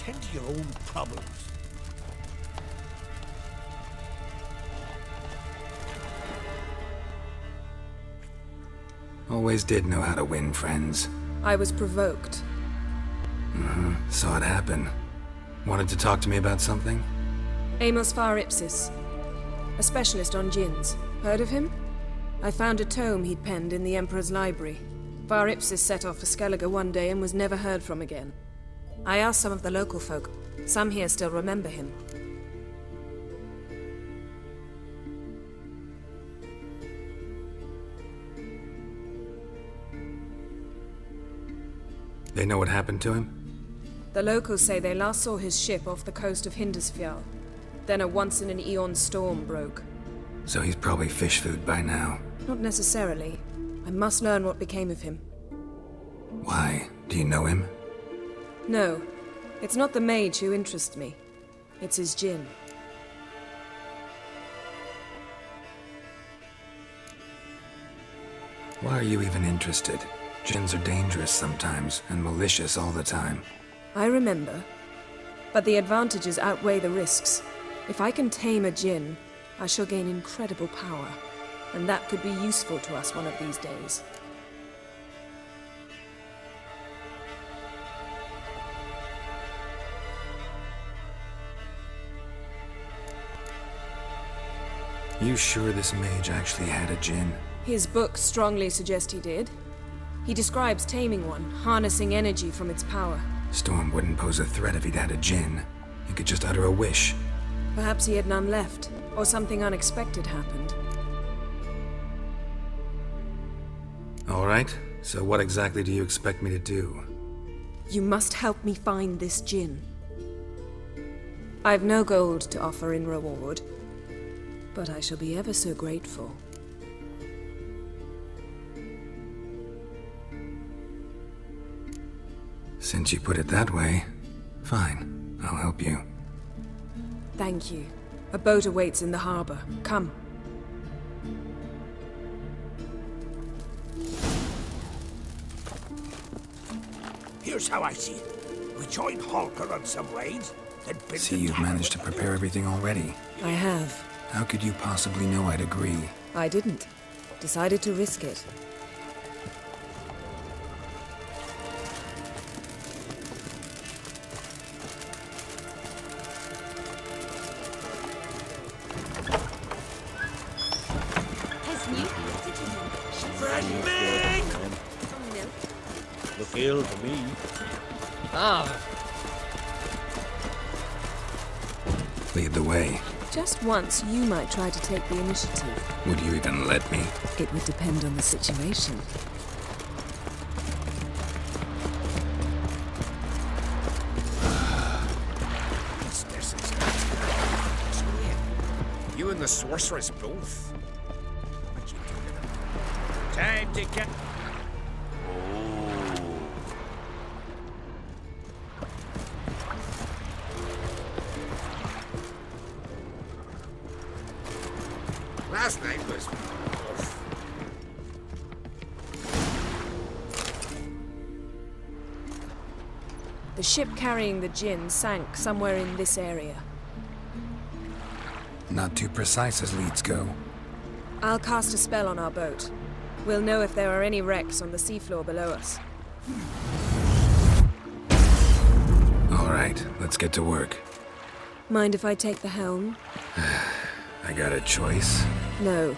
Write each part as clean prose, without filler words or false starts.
tend to your own problems. Always did know how to win friends. I was provoked. Saw it happen. Wanted to talk to me about something? Amos Var Ipsis, a specialist on djinns. Heard of him? I found a tome he'd penned in the Emperor's library. Var Ipsis set off for Skellige one day and was never heard from again. I asked some of the local folk. Some here still remember him. They know what happened to him? The locals say they last saw his ship off the coast of Hindisfjall. Then a once-in-an-eon storm broke. So he's probably fish food by now. Not necessarily. I must learn what became of him. Why? Do you know him? No. It's not the mage who interests me. It's his djinn. Why are you even interested? Djinns are dangerous sometimes, and malicious all the time. I remember. But the advantages outweigh the risks. If I can tame a djinn, I shall gain incredible power. And that could be useful to us one of these days. You sure this mage actually had a djinn? His books strongly suggest he did. He describes taming one, harnessing energy from its power. Storm wouldn't pose a threat if he'd had a djinn. He could just utter a wish. Perhaps he had none left, or something unexpected happened. Alright, so what exactly do you expect me to do? You must help me find this djinn. I've no gold to offer in reward, but I shall be ever so grateful. Since you put it that way, fine, I'll help you. Thank you. A boat awaits in the harbor. Come. Here's how I see it. We join Halker on some raids, then build See, you've managed to prepare everything already. I have. How could you possibly know I'd agree? I didn't. Decided to risk it. Look ill to me. Lead the way. Just once, you might try to take the initiative. Would you even let me? It would depend on the situation. You and the sorceress both. Time to get. Last night was rough. The ship carrying the djinn sank somewhere in this area. Not too precise as leads go. I'll cast a spell on our boat. We'll know if there are any wrecks on the seafloor below us. All right, let's get to work. Mind if I take the helm? I got a choice. No.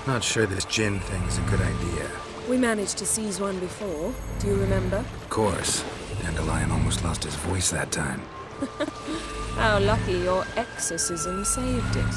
Not sure this djinn thing's a good idea. We managed to seize one before. Do you remember? Of course. Dandelion almost lost his voice that time. How lucky your exorcism saved it.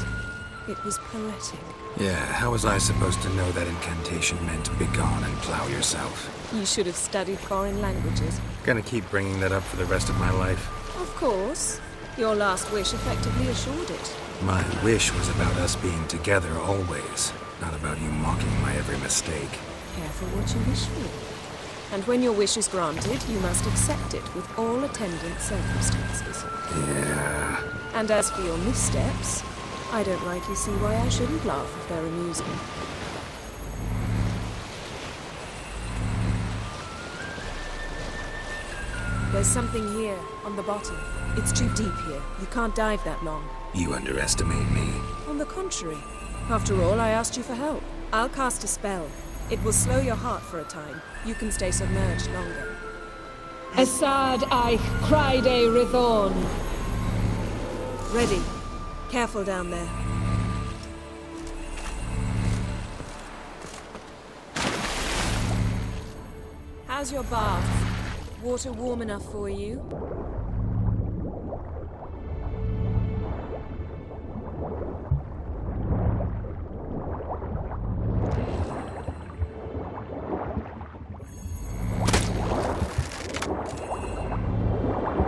It was poetic. Yeah, how was I supposed to know that incantation meant begone and plow yourself? You should have studied foreign languages. Gonna keep bringing that up for the rest of my life. Of course. Your last wish effectively assured it. My wish was about us being together always, not about you mocking my every mistake. Careful what you wish for. And when your wish is granted, you must accept it with all attendant circumstances. Yeah. And as for your missteps, I don't rightly see why I shouldn't laugh if they're amusing. There's something here, on the bottom. It's too deep here. You can't dive that long. You underestimate me. On the contrary. After all, I asked you for help. I'll cast a spell. It will slow your heart for a time. You can stay submerged longer. Assad Eich Cryde Rithorn. Ready. Careful down there. How's your bath? Water warm enough for you?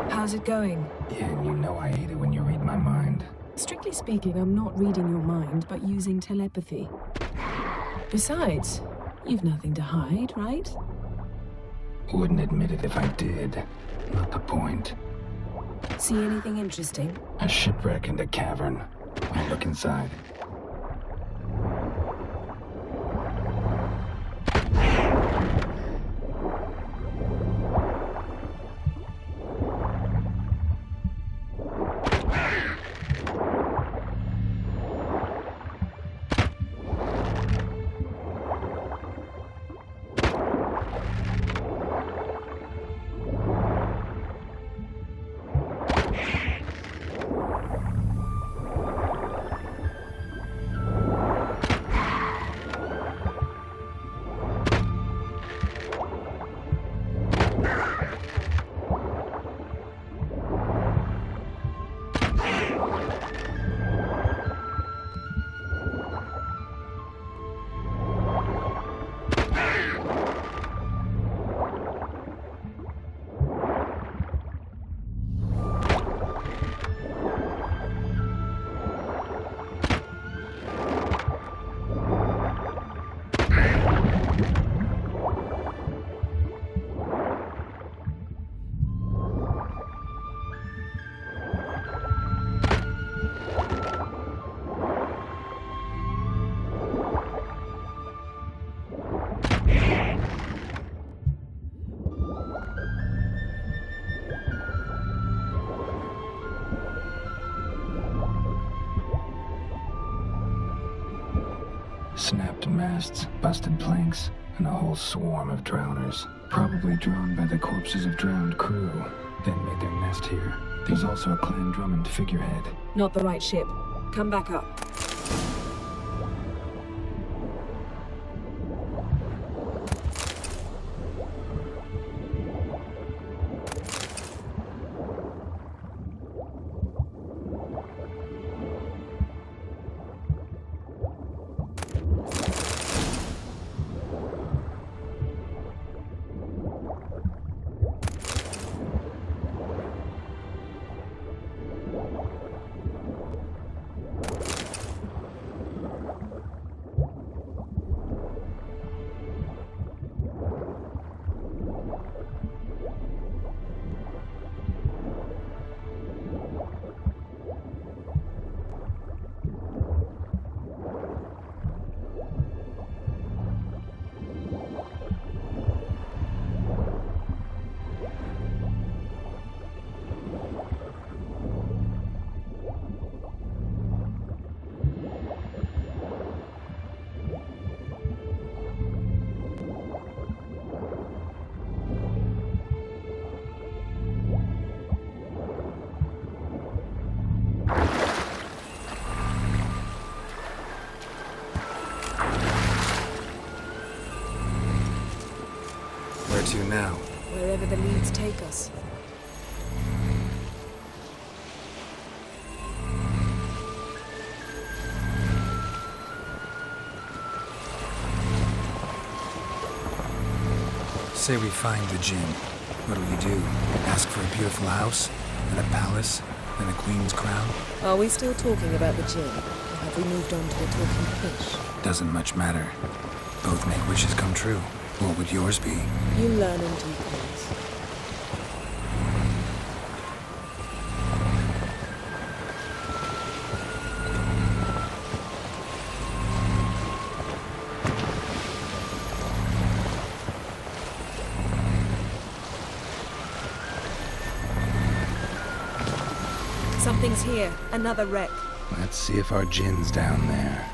How's it going? Yeah, and you know I hate it when you read my mind. Strictly speaking, I'm not reading your mind, but using telepathy. Besides, you've nothing to hide, right? Wouldn't admit it if I did. Not the point. See anything interesting? A shipwreck and a cavern. I'll look inside. Snapped masts, busted planks, and a whole swarm of drowners. Probably drawn by the corpses of drowned crew, then made their nest here. There's also a Clan Drummond figurehead. Not the right ship. Come back up. Where to now? Wherever the leads take us. Say we find the djinn. What'll you do? Ask for a beautiful house? And a palace? And a queen's crown? Are we still talking about the djinn? Or have we moved on to the talking fish? Doesn't much matter. Both make wishes come true. What would yours be? You learn in due course. Something's here. Another wreck. Let's see if our djinn's down there.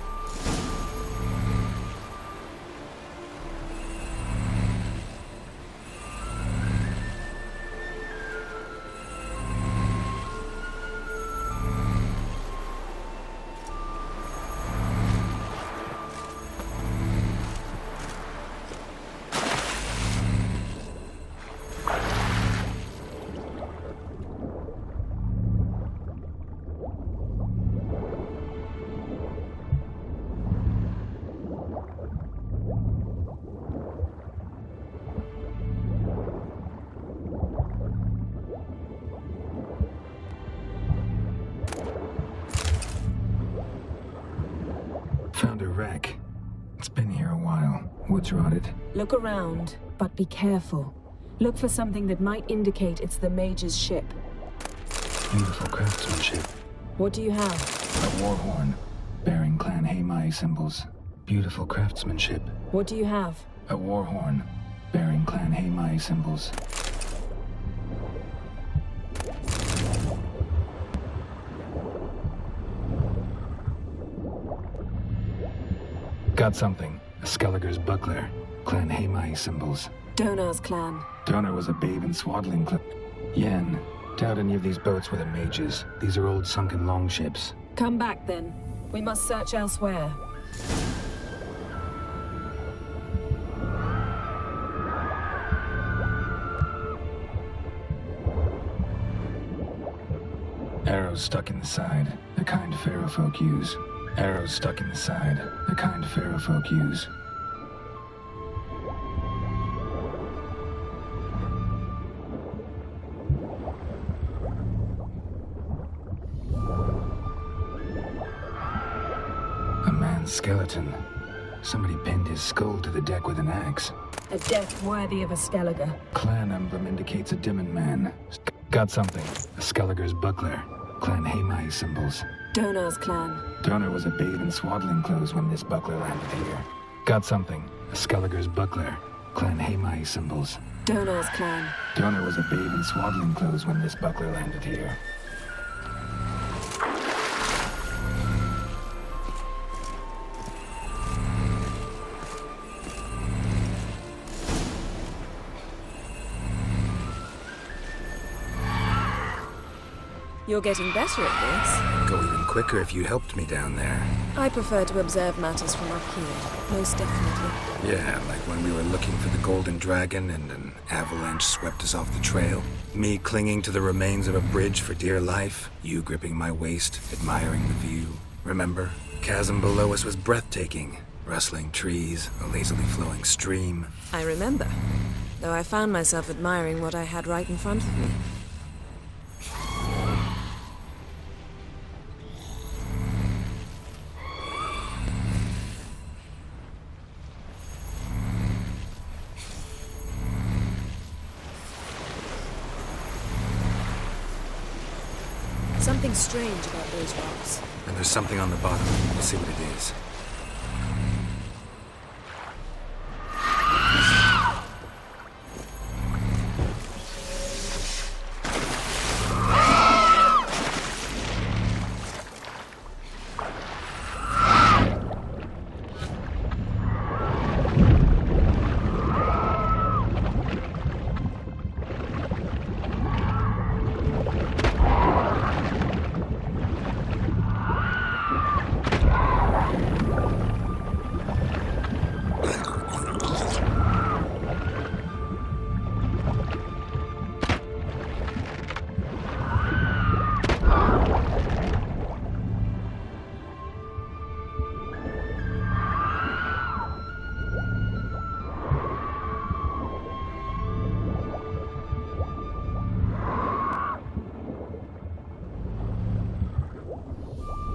Found a wreck. It's been here a while. Wood's rotted. Look around, but be careful. Look for something that might indicate it's the mage's ship. Beautiful craftsmanship. What do you have? A war horn, bearing Clan Haimai symbols. Beautiful craftsmanship. What do you have? A war horn, bearing Clan Haimai symbols. Got something. A Skellige's buckler. Clan Haimai symbols. Donar's clan. Donar was a babe in swaddling clothes. Yen. Doubt any of these boats were the mages. These are old sunken longships. Come back then. We must search elsewhere. Arrows stuck in the side. The kind Pharaoh folk use. Arrows stuck in the side. The kind Pharaoh folk use. A man's skeleton. Somebody pinned his skull to the deck with an axe. A death worthy of a Skellige. Clan emblem indicates a demon man. Got something. A Skellige's buckler. Clan Haimai symbols. Donar's clan. Donar was a babe in swaddling clothes when this buckler landed here. Got something. A Skellige's buckler. Clan Haimai symbols. Donar's clan. Donar was a babe in swaddling clothes when this buckler landed here. You're getting better at this. I'd go even quicker if you helped me down there. I prefer to observe matters from up here, most definitely. Yeah, like when we were looking for the golden dragon and an avalanche swept us off the trail. Me clinging to the remains of a bridge for dear life. You gripping my waist, admiring the view. Remember? Chasm below us was breathtaking. Rustling trees, a lazily flowing stream. I remember, though I found myself admiring what I had right in front of me. Something strange about those rocks. And there's something on the bottom. We'll see what it is.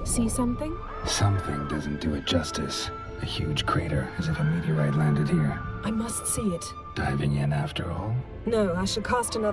See something? Something doesn't do it justice. A huge crater, as if a meteorite landed here. I must see it. Diving in after all? No, I shall cast another.